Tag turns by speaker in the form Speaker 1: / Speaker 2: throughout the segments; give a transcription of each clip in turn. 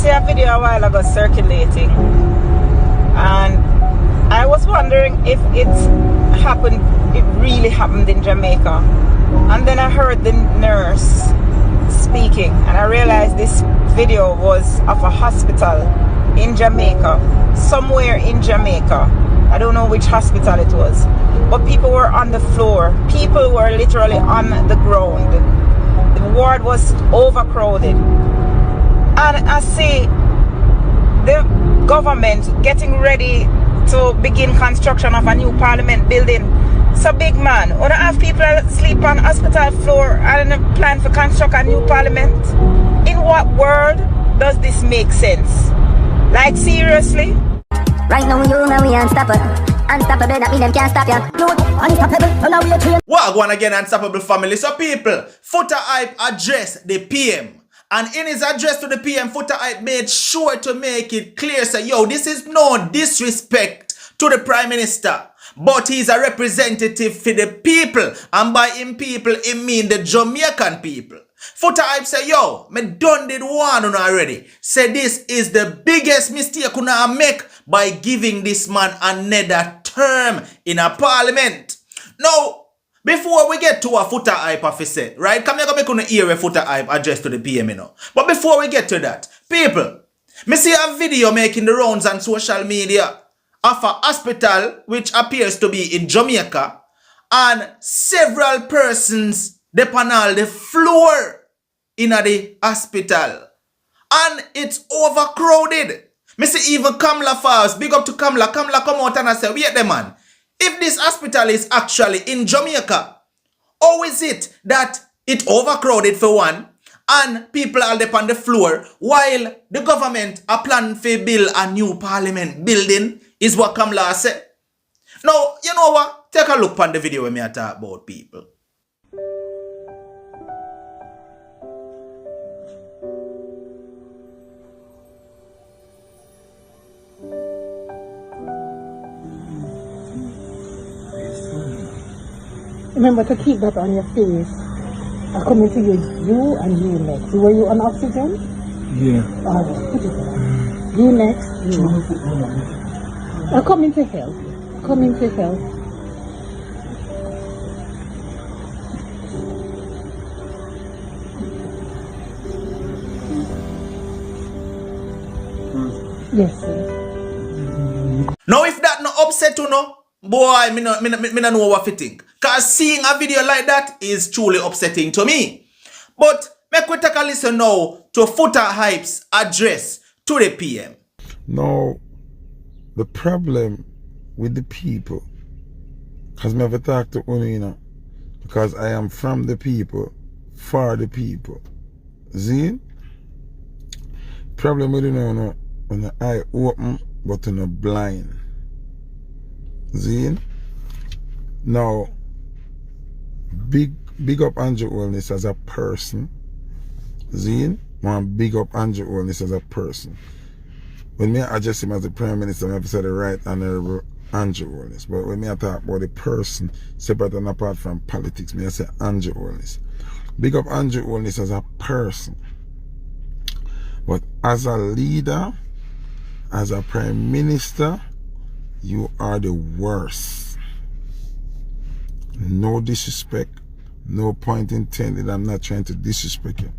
Speaker 1: see a video a while ago circulating, and I was wondering if it really happened in Jamaica. And then I heard the nurse speaking, and I realized this video was of a hospital in Jamaica, somewhere in Jamaica. I don't know which hospital it was, but people were on the floor. People were literally on the ground. The ward was overcrowded. And I see the government getting ready to begin construction of a new parliament building. So big man, when I have people sleep on hospital floor and plan for construct a new parliament, in what world does this make sense? Like seriously?
Speaker 2: Right now you know we unstoppable. Unstoppable, that mean them can't stop ya. You unstoppable, so now we are trained.
Speaker 3: What going again, Unstoppable family? So people, Foota Hype addressed the PM. And in his address to the PM, Foota Hype made sure to make it clear, say, yo, this is no disrespect to the Prime Minister, but he's a representative for the people. And by him people, he mean the Jamaican people. Foota Hype say, yo, me done did one on already. Say this is the biggest mistake you I make by giving this man another term in a parliament. Now, before we get to a Foota Hype officer, right? Come here, come make hear a Foota Hype address to the PM, you know. But before we get to that, people, me see a video making the rounds on social media of a hospital which appears to be in Jamaica, and several persons depend on the floor in the hospital, and it's overcrowded. Me see even Kamla Falls, big up to Kamla. Kamla come out and I say, wait the man, if this hospital is actually in Jamaica, how is it that it overcrowded for one, and people are up on the floor, while the government are planning to build a new parliament building, is what Kamla said. Now, you know what? Take a look on the video when I talk about people.
Speaker 4: Remember to keep that on your face. I'm coming to you and you next. Were you on oxygen?
Speaker 5: Yeah.
Speaker 4: Alright, put it on. You next. You. I'm coming to help. Coming to help. Yes, sir.
Speaker 3: Now, if that not upset you, no, boy, me no know what you think. Cause seeing a video like that is truly upsetting to me. But make we take a listen now to Foota Hype's address to the PM.
Speaker 5: Now, the problem with the people, because I never talk to Unina, because I am from the people, for the people. See? Problem with you when the eye open, but you're not blind. See? Now, big up Andrew Holness as a person. See? Man, big up Andrew Holness as a person. When me address him as the Prime Minister, I have to say the Right Honorable Andrew Holness. But when me talk about the person, separate and apart from politics, me I say Andrew Holness. Big up Andrew Holness as a person. But as a leader, as a Prime Minister, you are the worst. No disrespect, no point intended. I'm not trying to disrespect you,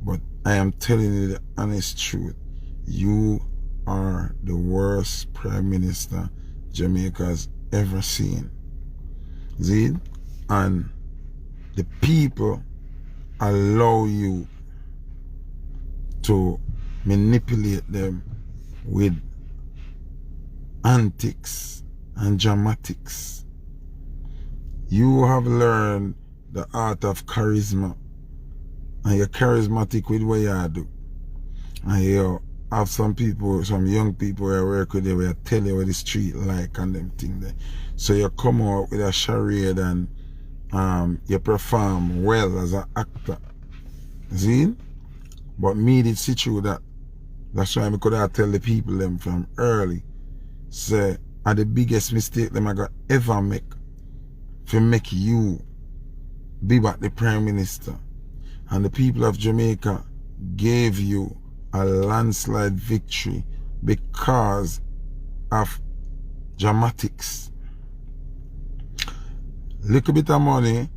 Speaker 5: but I am telling you the honest truth. You are the worst Prime Minister Jamaica's ever seen. See? And the people allow you to manipulate them with antics and dramatics. You have learned the art of charisma, and you're charismatic with what you do. And you have some people, some young people who work with you, where tell you what the street like and them things there. So you come out with a charade and you perform well as an actor. See? But me did see through that. That's why I could have tell the people them from early, say, are the biggest mistake them I got ever make to make you be back the Prime Minister. And the people of Jamaica gave you a landslide victory because of dramatics. Little bit of money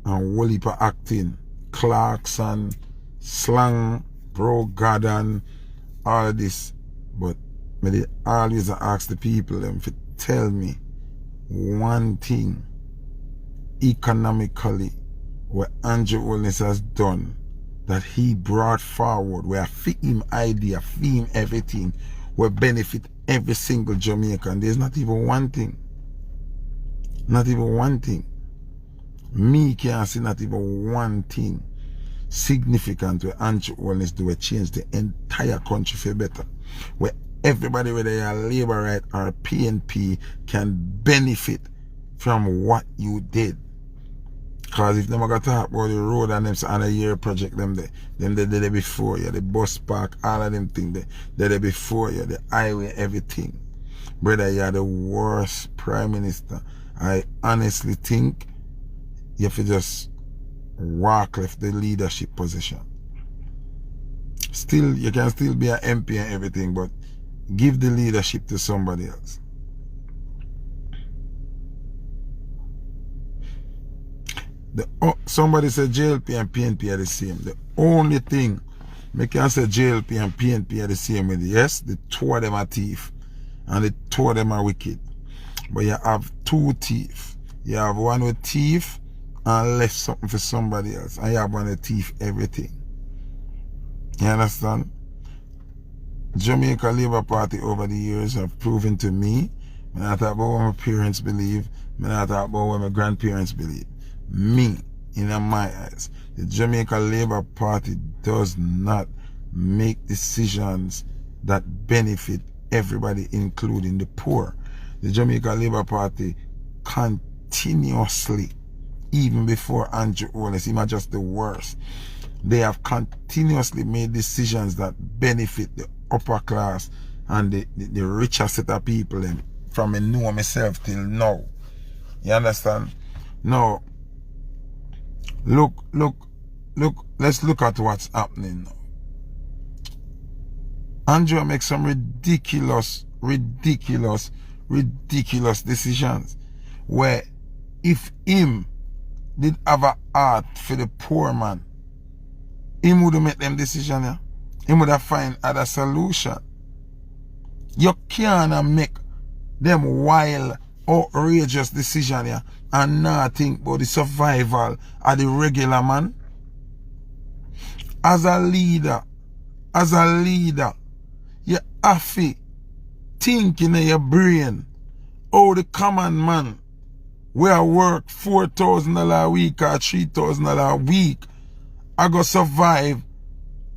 Speaker 5: and whole heap of acting. Clarkson, slang, bro, garden, all of this. But I always ask the people them to tell me one thing economically what Andrew Holness has done that he brought forward, where fit him idea, fit him everything, will benefit every single Jamaican. There's not even one thing. Not even one thing. Me can't see not even one thing significant where Andrew Holness do a change the entire country for better. Where everybody, whether you're a labor right or a PNP, can benefit from what you did. Because if them are going to talk about the road and them on a year project, them they before you, the bus park, all of them things, they before you, the highway, everything. Brother, you're the worst prime minister. I honestly think you have to just walk left the leadership position. Still, you can still be an MP and everything, but give the leadership to somebody else. Somebody said JLP and PNP are the same. The only thing I can say JLP and PNP are the same with, yes, the two of them are thief and the two of them are wicked. But you have two thieves. You have one with thief and left something for somebody else. And you have one with thief everything. You understand? Jamaica Labour Party over the years have proven to me, when I talk about what my parents believe, when I talk about what my grandparents believe. Me, in my eyes, the Jamaica Labour Party does not make decisions that benefit everybody, including the poor. The Jamaica Labour Party continuously, even before Andrew Holness, him are just the worst, they have continuously made decisions that benefit the upper class and the richer set of people from I know myself till now. You understand? Now, look, let's look at what's happening now. Andrew makes some ridiculous decisions where if him did have a heart for the poor man, him would make them decision, yeah? Him would have find other solution. You can't make them wild, outrageous decision, yeah, and not think about the survival of the regular man. As a leader, you have to think in your brain how the common man where work $4,000 a week or $3,000 a week I go survive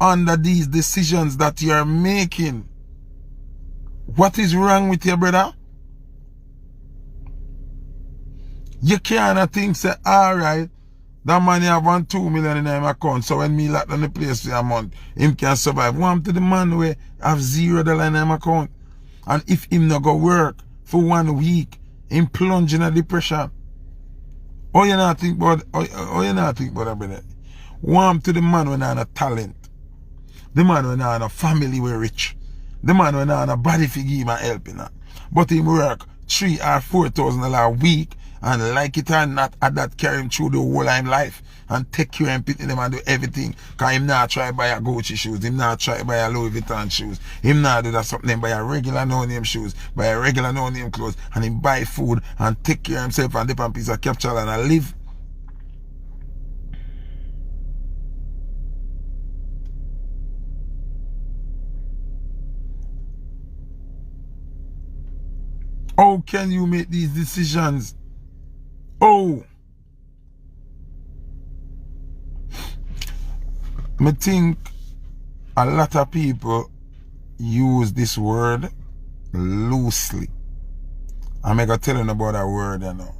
Speaker 5: under these decisions that you are making. What is wrong with you, brother? You can't think, say, alright, that man have 2 million in his account, so when me lock down the place for a month, him can survive. One to the man where have $0 in his account. And if him not go work for 1 week, him plunge in a depression. Oh, you not think about that, brother? One to the man when have a talent. The man when have a family we rich. The man when have a body for give him a help, you know. But him work $3,000 or $4,000 a week, and like it or not, at that carry him through the whole of his life and take care and put in him and do everything. Cause him not try buy a Gucci shoes, him not try buy a Louis Vuitton shoes, him not do that something, buy a regular no-name shoes, buy a regular no-name clothes, and him buy food and take care of himself and dip on piece of capture and live. How can you make these decisions? Oh, I think a lot of people use this word loosely. I'm going to tell you about that word, you know.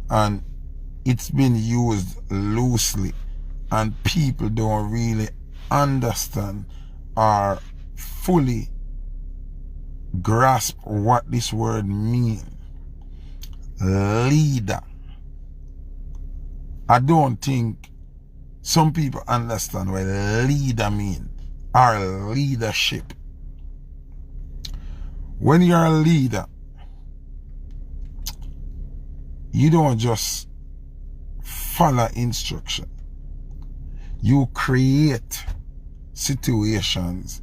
Speaker 5: And it's been used loosely. And people don't really understand or fully grasp what this word means. Leader. I don't think some people understand what leader mean. are leadership. When you're a leader, you don't just follow instruction. You create situations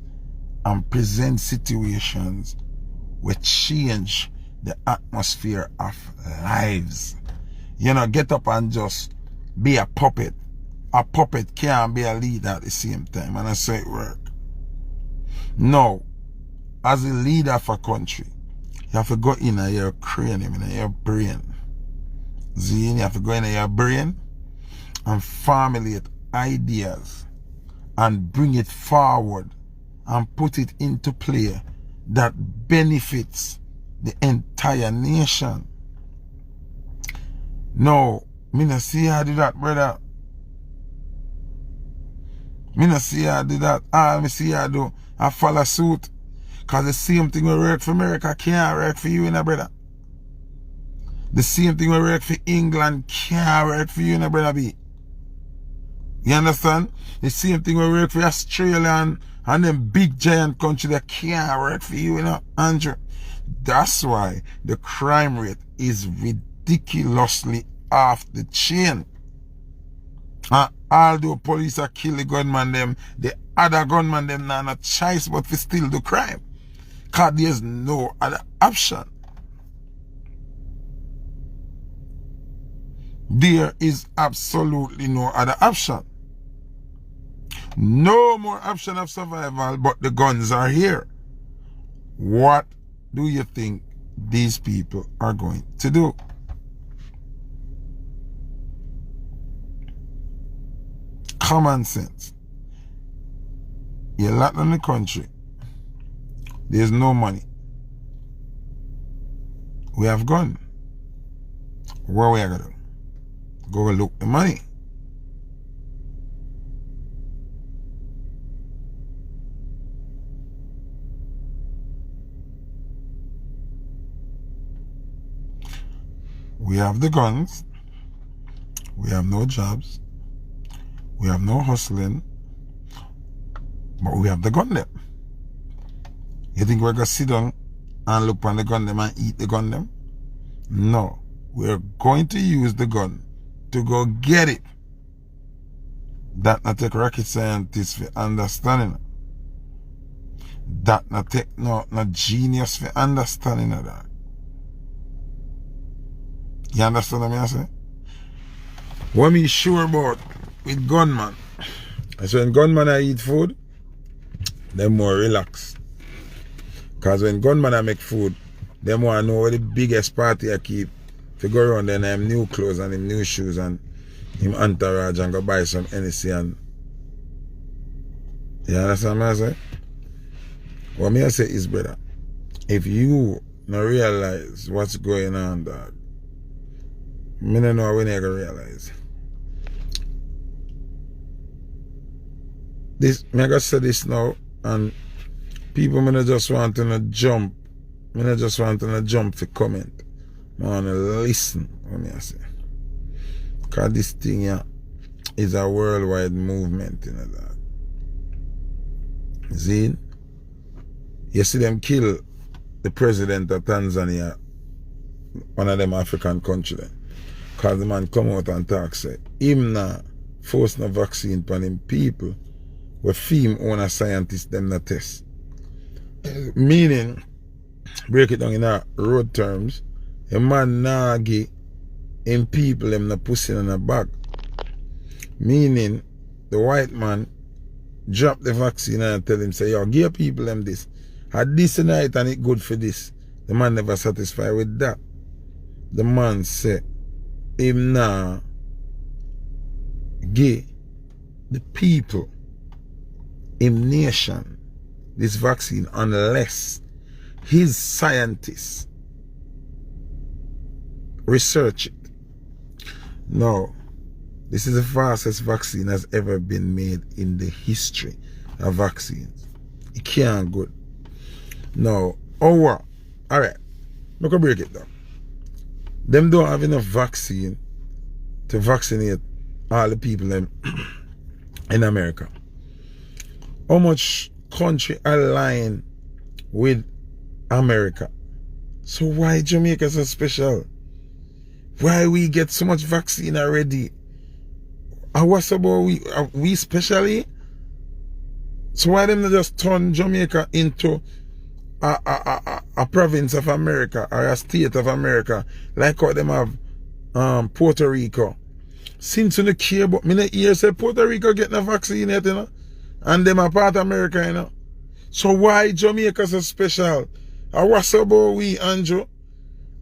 Speaker 5: and present situations which change the atmosphere of lives. You know, get up and just be a puppet. A puppet can't be a leader at the same time, and I say it work. No, as a leader of a country, you have to go in your cranium, in your brain. See, you have to go in your brain and formulate ideas and bring it forward and put it into play that benefits the entire nation. No, me not see how do that, brother. Me not see how do that. All me see how do, I follow suit. Cause the same thing will work for America can't work for you, brother. The same thing will work for England can't work for you, brother B. You understand? The same thing will work for Australia and them big giant country that can't work for you, Andrew. That's why the crime rate is ridiculously off the chain. And although police are kill the gunman them, the other gunman them not no choice but to still do crime. Cause there's no other option. There is absolutely no other option. No more option of survival, but the guns are here. What do you think these people are going to do? Common sense. You're locked in the country. There's no money. We have gun. Where we are going to go look the money? We have the guns. We have no jobs. We have no hustling. But we have the gun them. You think we're going to sit down and look on the gun them and eat the gun them? No. We're going to use the gun to go get it. That not take rocket scientists for understanding. That not take no genius for understanding of that. You understand what I say? What me sure about with gunman, I say when gunman I eat food, they're more relaxed. Because when gunman I make food, they want to know where the biggest party I keep to go around and have new clothes and him new shoes and him entourage and go buy some NC and you understand what I say? What me I say is, brother, if you not realize what's going on, dog, me don't know when you're gonna realize. This me gonna say this now and people me not just want to jump. Me not just want to jump for comment. I wanna listen what me I say. Cause this thing here is a worldwide movement, that. See? You see them kill the president of Tanzania, one of them African countries. Cause the man come out and talk say him not force no vaccine upon him people where film own a scientist them not test. Meaning, break it down in a road terms, a man nah give him people them not pussy in a bag. Meaning the white man drop the vaccine and tell him say, yo, give people them this. Had this tonight and it good for this. The man never satisfied with that. The man say him now give the people, him nation, this vaccine unless his scientists research it. No, this is the fastest vaccine has ever been made in the history of vaccines. It can't good. No, alright, look at break it down. Them don't have enough vaccine to vaccinate all the people in America. how much country align with America. So why Jamaica so special? Why we get so much vaccine already? And what's about we specially? So why them not just turn Jamaica into a province of America or a state of America like how them have Puerto Rico? Since you don't care about me, not hear say Puerto Rico getting a vaccine yet, you know, and them are part of America, you know. So why Jamaica so special? And what's about we, Andrew?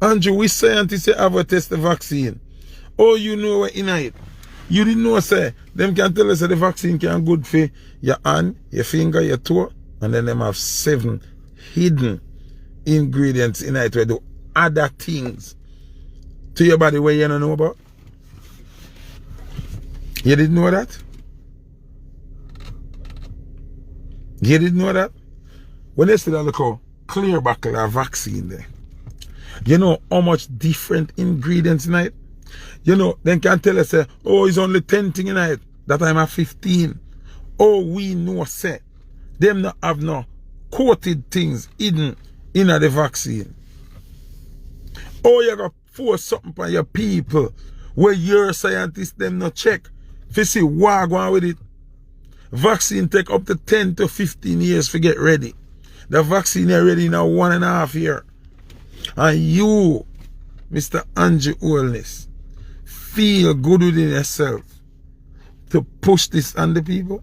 Speaker 5: Andrew, we scientists have a test the vaccine. Oh, you know what in it? You didn't know, say, them can tell us that the vaccine can good for your hand, your finger, your toe, and then them have 7 hidden ingredients in it where do other things to your body where you don't know about. You didn't know that? You didn't know that? When they still look how clear bottle of vaccine there, you know how much different ingredients in it? You know, they can tell us, say, oh, it's only 10 things in it. That time at 15. Oh, we know, say, them not have no coated things hidden in the vaccine. Oh, you got to force something for your people where your scientists them not check. If you see what going with it, vaccine take up to 10 to 15 years to get ready. The vaccine is ready now 1.5 years. And you, Mr. Andrew Holness, feel good within yourself to push this on the people?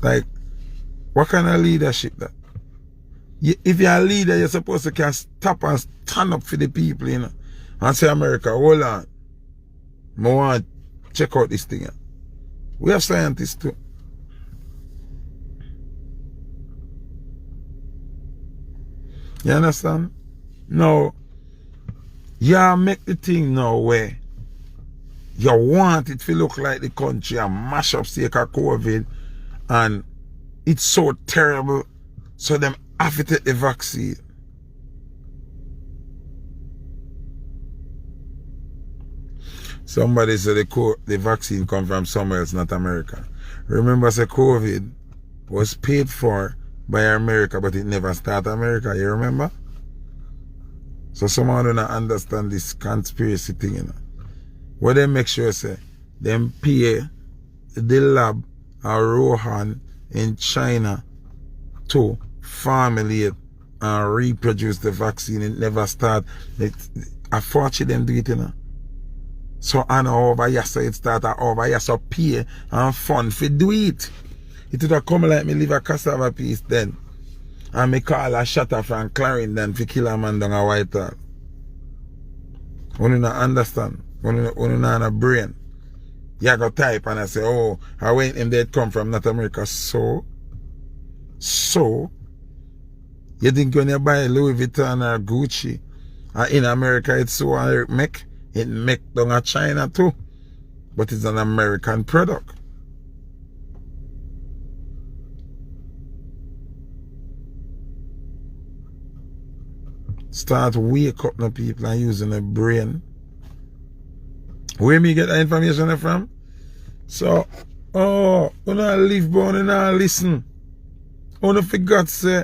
Speaker 5: Like, what kind of leadership that? If you're a leader, you're supposed to can stop and stand up for the people, you know, and say, America, hold on. I want to check out this thing. We have scientists too. You understand? Now, you make the thing now where you want it to look like the country and mash up sake of COVID, and it's so terrible, so them have to take the vaccine. Somebody said the vaccine come from somewhere else, not America. Remember, say COVID was paid for by America, but it never started America. You remember? So someone do not understand this conspiracy thing, you know. What they make sure say, them pay the lab or Rohan in China to formulate and reproduce the vaccine. It never start. Unfortunately, them do it, you know. So I know over here, so it started over here, so pay and fun for do it. It would have come like me leave a cassava piece then. And me call a shutter from Clarendon to kill a man down a Whitehall. You don't understand. You don't have a brain. You go type and I say, oh, I went him dead come from North America. So, you think when you buy Louis Vuitton or Gucci, in America it's so it make down a China too. But it's an American product. Start wake up the people and using the brain. Where me get that information from? So, oh, when I live born and I listen. When I forgot say,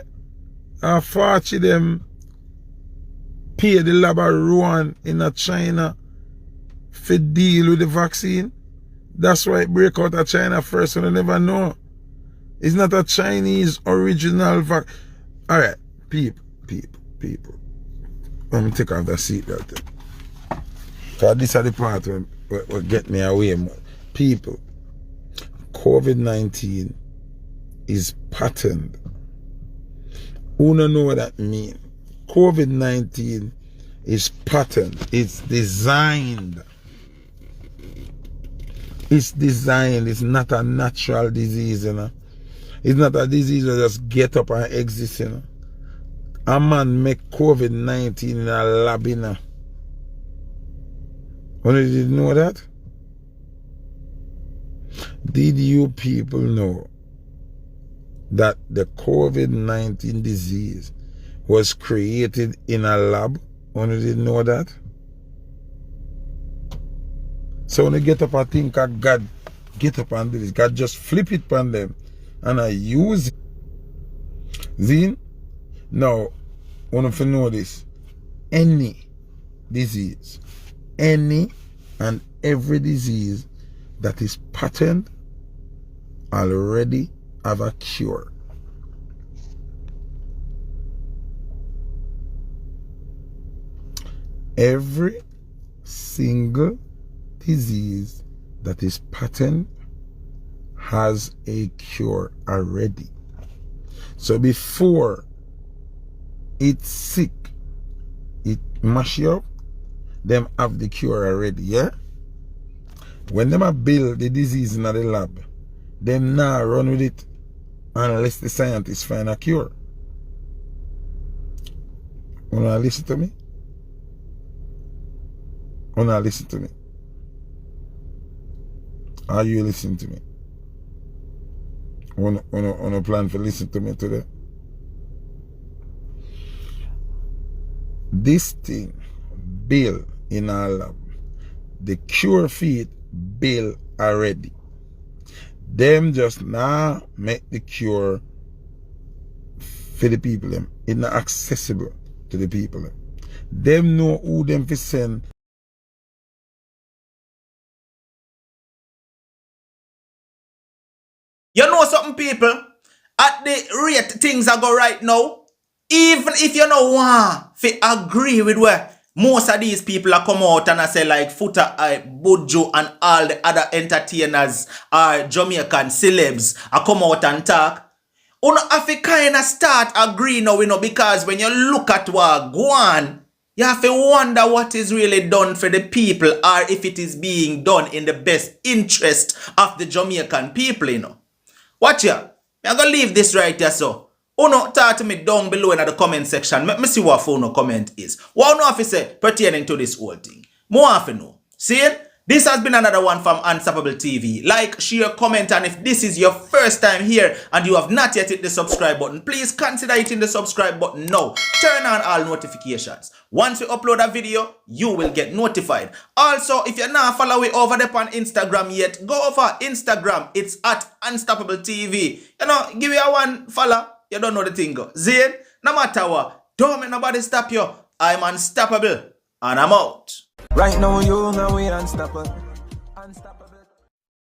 Speaker 5: I Fauci them pay the lab of Rouen in China for deal with the vaccine. That's why it break out of China first, and I never know. It's not a Chinese original vaccine. Alright, people. Let me take off the seatbelt then. Because this is the part where get me away more. People, COVID-19 is patterned. Who don't know what that means? COVID-19 is patterned. It's designed. It's designed. It's not a natural disease, you know. It's not a disease that just get up and exist, you know. A man make COVID-19 in a lab, you know. When did you know that? Did you people know that the COVID-19 disease was created in a lab? When did you know that? So when you get up and think of God get up and do this. God just flip it on them and I use it. Zine? Now, one of you know this. Any disease, any and every disease that is patent already have a cure. Every single disease that is patent has a cure already. So before it's sick, it mash you up, them have the cure already, yeah? When them a build the disease in the lab, them now run with it unless the scientists find a cure. Wanna listen to me? Wanna listen to me? Are you listening to me? Wanna plan to listen to me today? This thing built in our lab, the cure for it built already. Them just now make the cure for the people them. It's not accessible to the people them. Them know who them to send.
Speaker 3: You know something, people? At the rate things are go right now, even if you don't want to agree with where most of these people are come out and I say like Foota, Buju and all the other entertainers or Jamaican celebs are come out and talk, you have to kind of start agree now, because when you look at what go on, you have to wonder what is really done for the people or if it is being done in the best interest of the Jamaican people, Watch ya. I'm going to leave this right here, so. Uno, talk to me down below in the comment section. Let me see what Uno comment is. What Uno have to say pertaining to this whole thing. More have to know. See? This has been another one from Unstoppable TV. Like, share, comment, and if this is your first time here and you have not yet hit the subscribe button, please consider hitting the subscribe button now. Turn on all notifications. Once we upload a video, you will get notified. Also, if you're not following over there on Instagram yet, go over Instagram. It's at Unstoppable TV. Give me a one follow. You don't know the thing. Zane, no matter what, don't make nobody stop you. I'm unstoppable and I'm out.
Speaker 6: Right now, you know we unstoppable. Unstoppable.